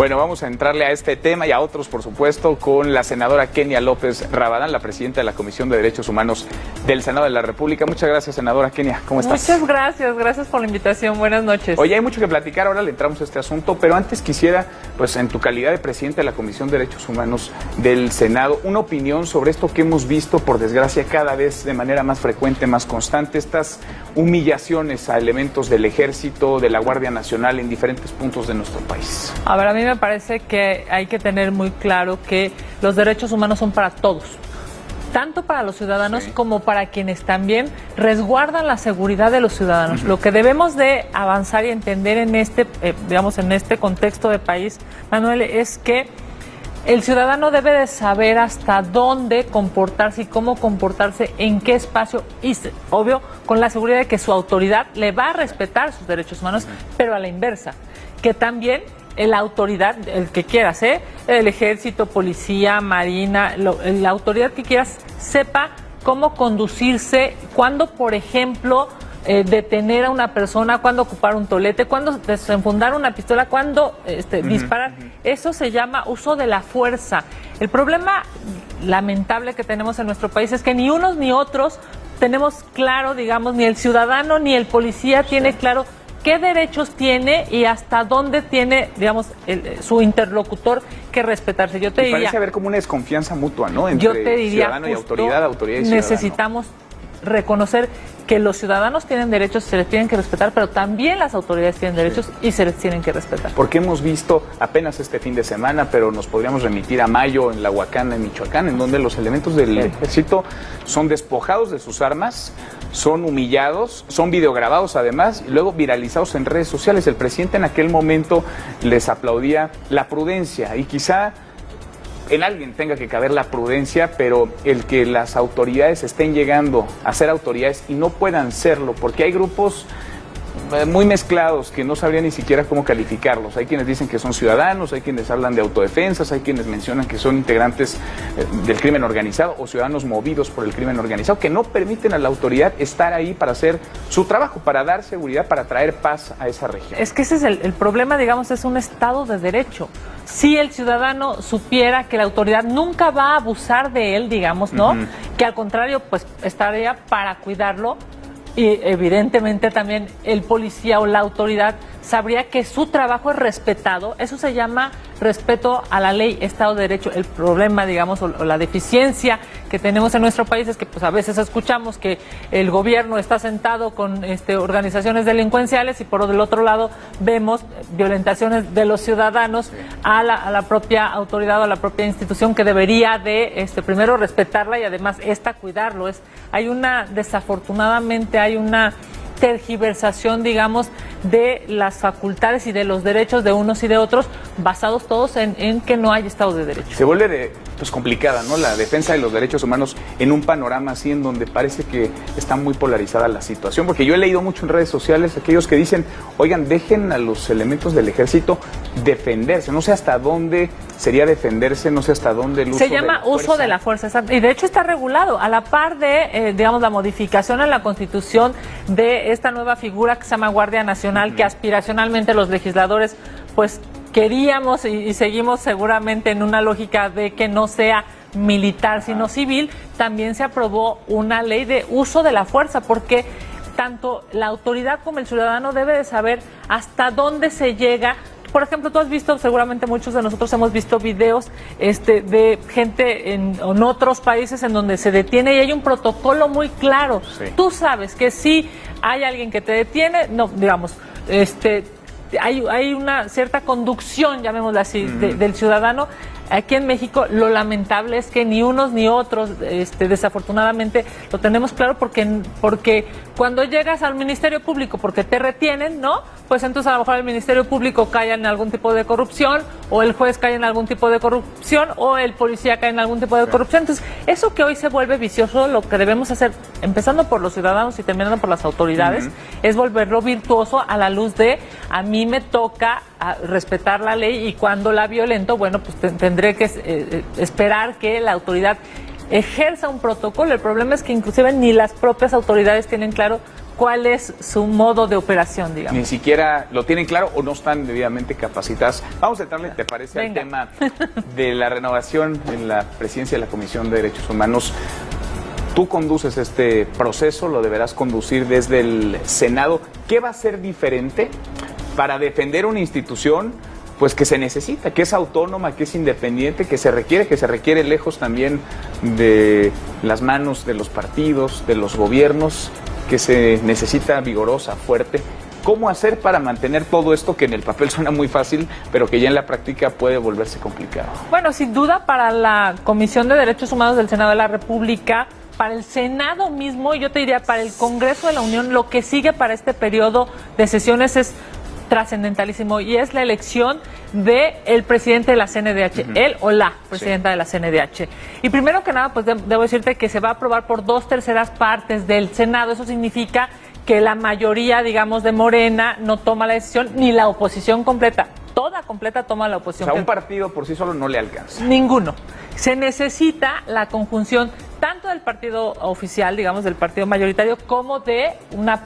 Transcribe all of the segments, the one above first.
Bueno, vamos a entrarle a este tema y a otros, por supuesto, con la senadora Kenia López Rabadán, la presidenta de la Comisión de Derechos Humanos del Senado de la República. Muchas gracias, senadora Kenia. ¿Cómo estás? Muchas gracias por la invitación. Buenas noches. Oye, hay mucho que platicar, ahora le entramos a este asunto, pero antes quisiera, pues en tu calidad de presidenta de la Comisión de Derechos Humanos del Senado, una opinión sobre esto que hemos visto, por desgracia, cada vez de manera más frecuente, más constante, estas humillaciones a elementos del Ejército, de la Guardia Nacional en diferentes puntos de nuestro país. A ver, a mí me parece que hay que tener muy claro que los derechos humanos son para todos, tanto para los ciudadanos como para quienes también resguardan la seguridad de los ciudadanos. Lo que debemos de avanzar y entender en este, en este contexto de país, Manuel, es que el ciudadano debe de saber hasta dónde comportarse y cómo comportarse, en qué espacio, y obvio, con la seguridad de que su autoridad le va a respetar sus derechos humanos, pero a la inversa, que también la autoridad, el que quieras, el Ejército, Policía, Marina, la autoridad que quieras, sepa cómo conducirse, cuándo, por ejemplo, detener a una persona, cuándo ocupar un tolete, cuándo desenfundar una pistola, cuándo disparar. Eso se llama uso de la fuerza. El problema lamentable que tenemos en nuestro país es que ni unos ni otros tenemos claro, digamos, ni el ciudadano ni el policía tiene claro qué derechos tiene y hasta dónde tiene, digamos, su interlocutor que respetarse. Yo te diría, parece haber como una desconfianza mutua, ¿no? Entre ciudadano y autoridad, autoridad y ciudadano. Necesitamos reconocer que los ciudadanos tienen derechos, se les tienen que respetar, pero también las autoridades tienen derechos y se les tienen que respetar. Porque hemos visto apenas este fin de semana, pero nos podríamos remitir a mayo en la Huacana, en Michoacán, en donde los elementos del Ejército son despojados de sus armas, son humillados, son videograbados además y luego viralizados en redes sociales. El presidente en aquel momento les aplaudía la prudencia y quizá en alguien tenga que caber la prudencia, pero el que las autoridades estén llegando a ser autoridades y no puedan serlo, porque hay grupos muy mezclados que no sabría ni siquiera cómo calificarlos. Hay quienes dicen que son ciudadanos, hay quienes hablan de autodefensas, hay quienes mencionan que son integrantes del crimen organizado o ciudadanos movidos por el crimen organizado, que no permiten a la autoridad estar ahí para hacer su trabajo, para dar seguridad, para traer paz a esa región. Es que ese es el problema, digamos, es un Estado de Derecho. Si el ciudadano supiera que la autoridad nunca va a abusar de él, digamos, ¿no? Que al contrario, pues estaría para cuidarlo. Y evidentemente también el policía o la autoridad sabría que su trabajo es respetado. Eso se llama respeto a la ley, Estado de Derecho. El problema, digamos, o la deficiencia que tenemos en nuestro país es que pues a veces escuchamos que el gobierno está sentado con organizaciones delincuenciales y por el otro lado vemos violentaciones de los ciudadanos a la propia autoridad o a la propia institución que debería de primero respetarla y además cuidarlo. Desafortunadamente hay una tergiversación, digamos, de las facultades y de los derechos de unos y de otros, basados todos en que no hay Estado de Derecho. Se vuelve complicada, ¿no? La defensa de los derechos humanos en un panorama así en donde parece que está muy polarizada la situación, porque yo he leído mucho en redes sociales aquellos que dicen, oigan, dejen a los elementos del Ejército defenderse, no sé hasta dónde sería defenderse, no sé hasta dónde el uso se llama uso de la fuerza, y de hecho está regulado, a la par de, digamos, la modificación en la Constitución de esta nueva figura que se llama Guardia Nacional, que aspiracionalmente los legisladores, pues, queríamos y seguimos seguramente en una lógica de que no sea militar sino civil. También se aprobó una ley de uso de la fuerza, porque tanto la autoridad como el ciudadano debe de saber hasta dónde se llega. Por ejemplo, tú has visto, seguramente muchos de nosotros hemos visto videos de gente en otros países en donde se detiene y hay un protocolo muy claro. Tú sabes que si hay alguien que te detiene, no, digamos, hay una cierta conducción, llamémosla así, del ciudadano. Aquí en México lo lamentable es que ni unos ni otros, desafortunadamente, lo tenemos claro porque cuando llegas al Ministerio Público porque te retienen, ¿no? Pues entonces a lo mejor el Ministerio Público cae en algún tipo de corrupción, o el juez cae en algún tipo de corrupción, o el policía cae en algún tipo de corrupción. Entonces, eso que hoy se vuelve vicioso, lo que debemos hacer, empezando por los ciudadanos y terminando por las autoridades, es volverlo virtuoso a la luz de, a mí me toca respetar la ley y cuando la violento, bueno, pues tendré que esperar que la autoridad ejerza un protocolo. El problema es que inclusive ni las propias autoridades tienen claro cuál es su modo de operación, digamos. Ni siquiera lo tienen claro o no están debidamente capacitadas. Vamos a entrarle, ¿te parece?, Venga. al tema de la renovación en la presidencia de la Comisión de Derechos Humanos. Tú conduces este proceso, lo deberás conducir desde el Senado. ¿Qué va a ser diferente para defender una institución pues que se necesita, que es autónoma, que es independiente, que se requiere lejos también de las manos de los partidos, de los gobiernos, que se necesita vigorosa, fuerte? ¿Cómo hacer para mantener todo esto que en el papel suena muy fácil, pero que ya en la práctica puede volverse complicado? Bueno, sin duda para la Comisión de Derechos Humanos del Senado de la República, para el Senado mismo, yo te diría para el Congreso de la Unión, lo que sigue para este periodo de sesiones es trascendentalísimo y es la elección del presidente de la CNDH, él o la presidenta de la CNDH. Y primero que nada, pues debo decirte que se va a aprobar por 2/3 partes del Senado. Eso significa que la mayoría, digamos, de Morena no toma la decisión, ni la oposición completa. Toda completa toma la oposición. O sea, un partido por sí solo no le alcanza. Ninguno. Se necesita la conjunción tanto del partido oficial, digamos, del partido mayoritario, como de una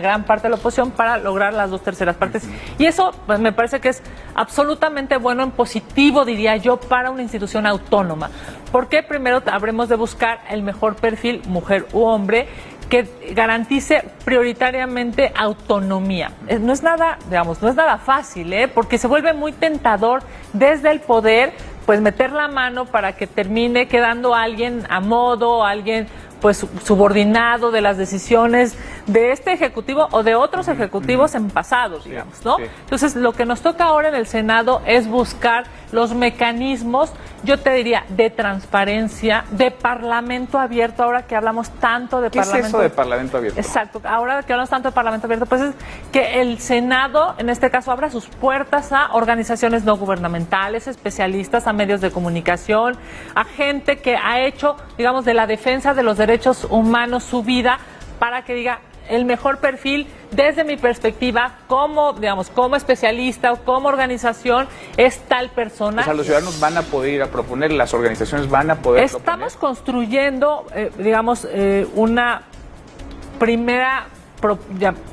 gran parte de la oposición para lograr las 2/3 partes. Y eso, pues, me parece que es absolutamente bueno, en positivo, diría yo, para una institución autónoma. Porque primero habremos de buscar el mejor perfil, mujer u hombre, que garantice prioritariamente autonomía. No es nada, digamos, no es nada fácil, porque se vuelve muy tentador desde el poder, pues meter la mano para que termine quedando alguien a modo, alguien pues subordinado de las decisiones de este ejecutivo o de otros ejecutivos en pasados, digamos, ¿no? Sí. Entonces, lo que nos toca ahora en el Senado es buscar los mecanismos, yo te diría, de transparencia, de parlamento abierto, ahora que hablamos tanto de ¿Qué parlamento. es eso de parlamento abierto? Exacto, ahora que hablamos tanto de parlamento abierto, pues es que el Senado, en este caso, abra sus puertas a organizaciones no gubernamentales, especialistas, a medios de comunicación, a gente que ha hecho, digamos, de la defensa de los derechos humanos su vida, para que diga el mejor perfil desde mi perspectiva como, digamos, como especialista o como organización es tal persona. O sea, los ciudadanos van a poder ir a proponer, las organizaciones van a poder Estamos construyendo, digamos, una primera,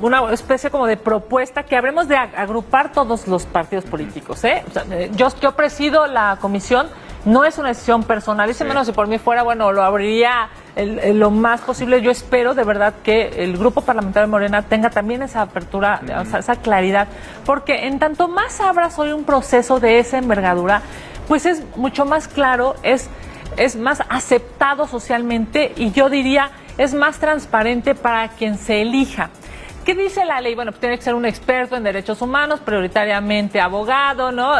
una especie como de propuesta que habremos de agrupar todos los partidos políticos. O sea, yo presido la comisión. No es una decisión personalísima, menos si por mí fuera, bueno, lo abriría lo más posible. Yo espero de verdad que el grupo parlamentario de Morena tenga también esa apertura, o sea, esa claridad, porque en tanto más abras hoy un proceso de esa envergadura, pues es mucho más claro, es más aceptado socialmente y yo diría es más transparente para quien se elija. ¿Qué dice la ley? Bueno, pues tiene que ser un experto en derechos humanos, prioritariamente abogado, ¿no?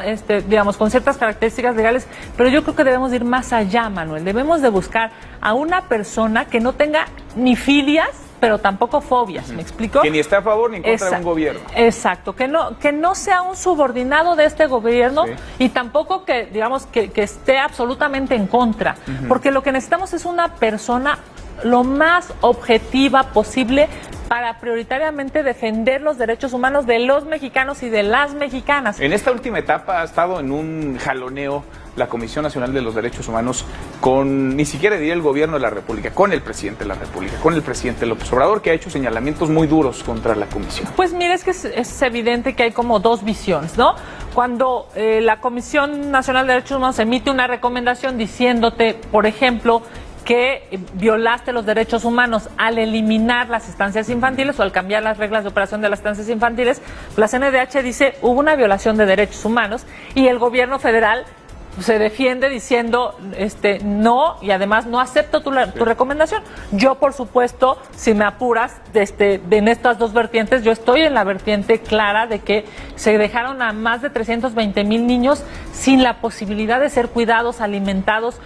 Digamos, con ciertas características legales, pero yo creo que debemos ir más allá, Manuel. Debemos de buscar a una persona que no tenga ni filias, pero tampoco fobias, ¿me explico? Que ni está a favor ni en contra de un gobierno. Exacto, que no sea un subordinado de este gobierno y tampoco que, digamos, que esté absolutamente en contra, porque lo que necesitamos es una persona lo más objetiva posible para prioritariamente defender los derechos humanos de los mexicanos y de las mexicanas. En esta última etapa ha estado en un jaloneo la Comisión Nacional de los Derechos Humanos con, ni siquiera diría el gobierno de la República, con el presidente de la República, con el presidente López Obrador, que ha hecho señalamientos muy duros contra la comisión. Pues mira, es que es evidente que hay como dos visiones, ¿no? Cuando la Comisión Nacional de Derechos Humanos emite una recomendación diciéndote, por ejemplo, que violaste los derechos humanos al eliminar las estancias infantiles o al cambiar las reglas de operación de las estancias infantiles, la CNDH dice hubo una violación de derechos humanos y el gobierno federal se defiende diciendo no, y además no acepto tu recomendación. Yo, por supuesto, si me apuras, en estas dos vertientes, yo estoy en la vertiente clara de que se dejaron a más de 320,000 niños sin la posibilidad de ser cuidados, alimentados,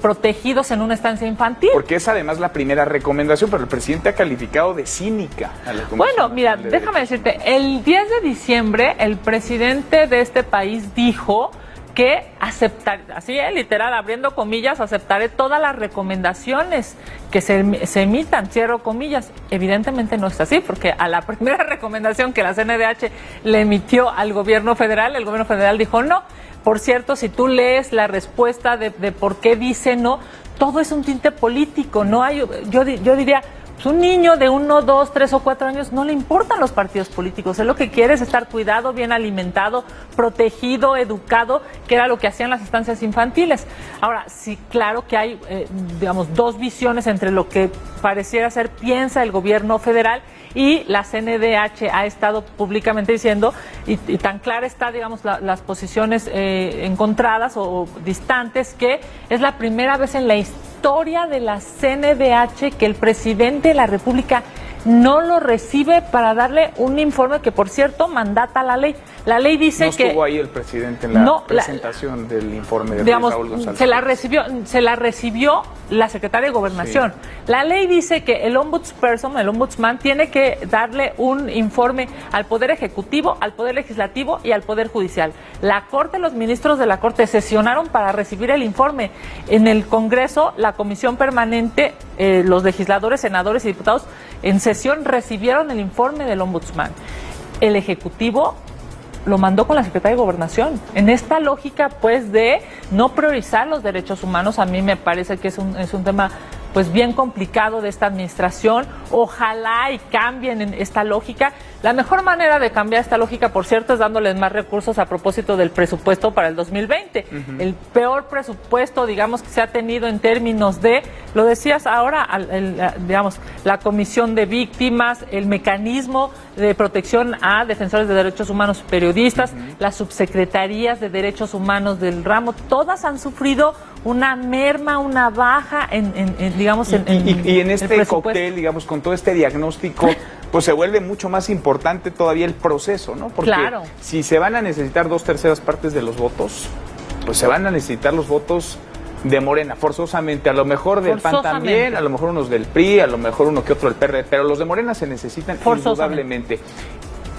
protegidos en una estancia infantil. Porque es además la primera recomendación, pero el presidente ha calificado de cínica a la Comisión. Bueno, mira, déjame decirte, el 10 de diciembre el presidente de este país dijo que aceptar, así literal, abriendo comillas, aceptaré todas las recomendaciones que se emitan, cierro comillas. Evidentemente no es así, porque a la primera recomendación que la CNDH le emitió al gobierno federal, el gobierno federal dijo no. Por cierto, si tú lees la respuesta de por qué dice no, todo es un tinte político, no hay, yo diría, un niño de 1, 2, 3 o 4 años no le importan los partidos políticos. Él lo que quiere es estar cuidado, bien alimentado, protegido, educado, que era lo que hacían las estancias infantiles. Ahora, sí, claro que hay, digamos, dos visiones entre lo que pareciera ser piensa el gobierno federal y la CNDH ha estado públicamente diciendo, y tan clara está, digamos, las posiciones encontradas o distantes, que es la primera vez en la historia de la CNDH que el presidente de la República no lo recibe para darle un informe que, por cierto, mandata la ley. La ley dice no que... estuvo ahí el presidente en la presentación del informe de Raúl González. Se la recibió la secretaria de Gobernación. Sí. La ley dice que el ombudsman, tiene que darle un informe al Poder Ejecutivo, al Poder Legislativo y al Poder Judicial. La Corte, los ministros de la Corte sesionaron para recibir el informe. En el Congreso, la Comisión Permanente, los legisladores, senadores y diputados en sesión recibieron el informe del ombudsman. El Ejecutivo lo mandó con la Secretaría de Gobernación. En esta lógica, pues, de no priorizar los derechos humanos, a mí me parece que es un tema, pues, bien complicado de esta administración. Ojalá y cambien en esta lógica. La mejor manera de cambiar esta lógica, por cierto, es dándoles más recursos a propósito del presupuesto para el 2020. El peor presupuesto, digamos, que se ha tenido en términos de, lo decías ahora, digamos, la comisión de víctimas, el mecanismo de protección a defensores de derechos humanos, periodistas, las subsecretarías de derechos humanos del ramo, todas han sufrido una merma, una baja en este cóctel, digamos, con todo este diagnóstico, pues se vuelve mucho más importante todavía el proceso, ¿no? Porque si se van a necesitar 2/3 partes de los votos, pues se van a necesitar los votos de Morena, forzosamente, a lo mejor del PAN también, a lo mejor unos del PRI, a lo mejor uno que otro del PRD, pero los de Morena se necesitan indudablemente.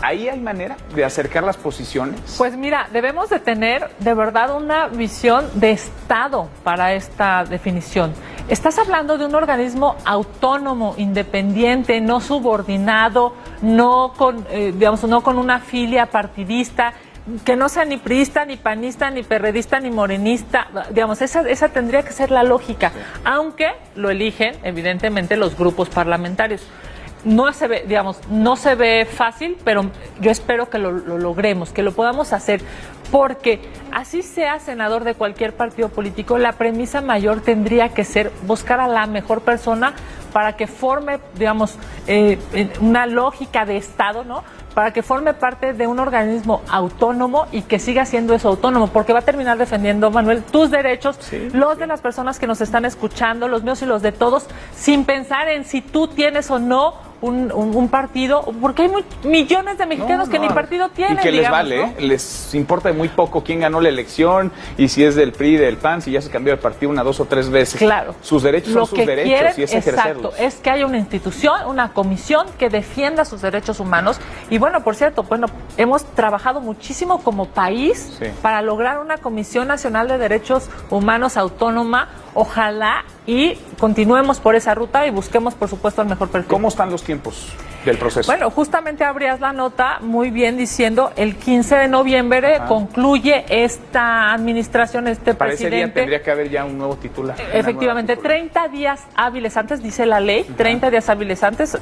¿Ahí hay manera de acercar las posiciones? Pues mira, debemos de tener de verdad una visión de Estado para esta definición. Estás hablando de un organismo autónomo, independiente, no subordinado, no con una filia partidista, que no sea ni priista, ni panista, ni perredista, ni morenista. Digamos, esa tendría que ser la lógica, aunque lo eligen, evidentemente, los grupos parlamentarios. No se ve fácil, pero yo espero que lo logremos, que lo podamos hacer, porque así sea senador de cualquier partido político, la premisa mayor tendría que ser buscar a la mejor persona para que forme, digamos, una lógica de Estado, ¿no? Para que forme parte de un organismo autónomo y que siga siendo eso autónomo, porque va a terminar defendiendo, Manuel, tus derechos, los de las personas que nos están escuchando, los míos y los de todos, sin pensar en si tú tienes o no un partido, porque hay millones de mexicanos que ni partido tienen. Y que les vale, ¿no? Les importa muy poco quién ganó la elección y si es del PRI, del PAN, si ya se cambió de partido 1, 2 o 3 veces. Claro. Sus derechos son sus derechos y es ejercerlos. Exacto, es que haya una institución, una comisión que defienda sus derechos humanos. Y bueno, por cierto, hemos trabajado muchísimo como país para lograr una Comisión Nacional de Derechos Humanos autónoma. Ojalá y continuemos por esa ruta y busquemos, por supuesto, el mejor perfil. ¿Cómo están los tiempos del proceso? Bueno, justamente abrías la nota muy bien diciendo el 15 de noviembre concluye esta administración, presidente. Para ese día tendría que haber ya un nuevo titular. Efectivamente, 30 días hábiles antes, dice la ley, 30 días hábiles antes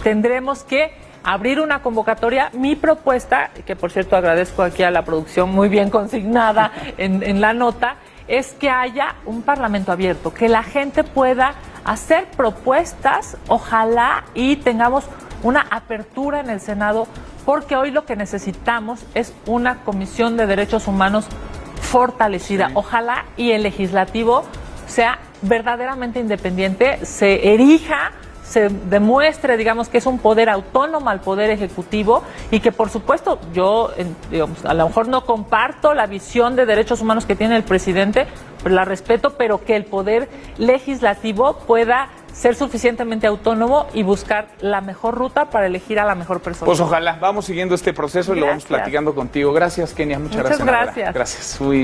tendremos que abrir una convocatoria. Mi propuesta, que por cierto agradezco aquí a la producción muy bien consignada en la nota, es que haya un parlamento abierto, que la gente pueda hacer propuestas, ojalá y tengamos una apertura en el Senado, porque hoy lo que necesitamos es una Comisión de Derechos Humanos fortalecida. Ojalá y el legislativo sea verdaderamente independiente, se erija, se demuestre, digamos, que es un poder autónomo al poder ejecutivo y que, por supuesto, yo, digamos, a lo mejor no comparto la visión de derechos humanos que tiene el presidente, pero la respeto, pero que el poder legislativo pueda ser suficientemente autónomo y buscar la mejor ruta para elegir a la mejor persona. Pues ojalá, vamos siguiendo este proceso y lo vamos platicando contigo. Gracias, Kenia, muchas gracias. Gracias. Gracias.